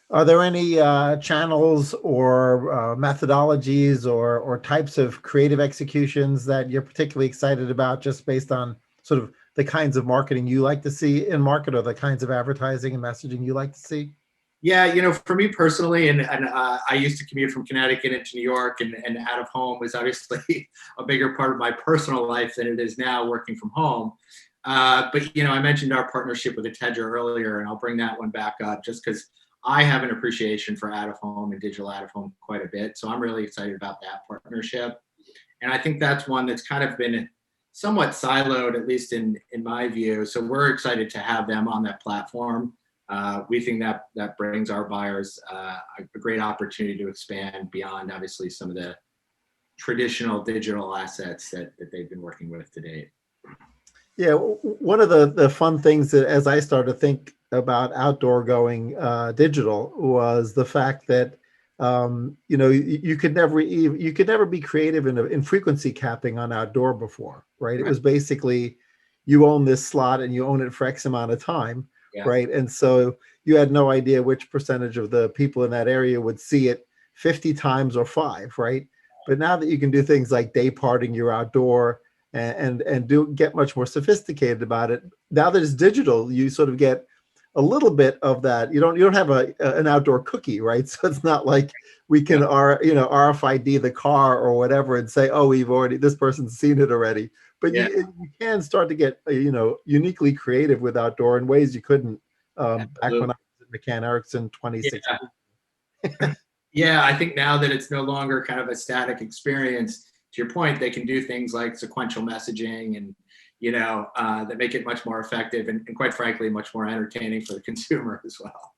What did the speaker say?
Are there any channels or methodologies or types of creative executions that you're particularly excited about just based on sort of the kinds of marketing you like to see in market or the kinds of advertising and messaging you like to see? Yeah, for me personally, and I used to commute from Connecticut into New York, and out of home was obviously a bigger part of my personal life than it is now working from home. But I mentioned our partnership with Atedra earlier, and I'll bring that one back up just because I have an appreciation for out of home and digital out of home quite a bit. So I'm really excited about that partnership, and I think that's one that's kind of been somewhat siloed, at least in my view. So we're excited to have them on that platform. We think that brings our buyers a great opportunity to expand beyond obviously some of the traditional digital assets that they've been working with to date. Yeah, one of the fun things that as I started to think about outdoor going digital was the fact that you could never be creative in frequency capping on outdoor before, right? It Right. was basically you own this slot and you own it for X amount of time, Yeah. right? And so you had no idea which percentage of the people in that area would see it 50 times or five, right? But now that you can do things like day parting your outdoor and do get much more sophisticated about it. Now that it's digital, you sort of get a little bit of that. You don't have an outdoor cookie, right? So it's not like we can Yeah. RFID the car or whatever and say, oh, this person's seen it already. But Yeah. you can start to get uniquely creative with outdoor in ways you couldn't back when Absolutely. I was at McCann Erickson Yeah. 2016. Yeah. I think now that it's no longer kind of a static experience, to your point, they can do things like sequential messaging and that make it much more effective and quite frankly much more entertaining for the consumer as well.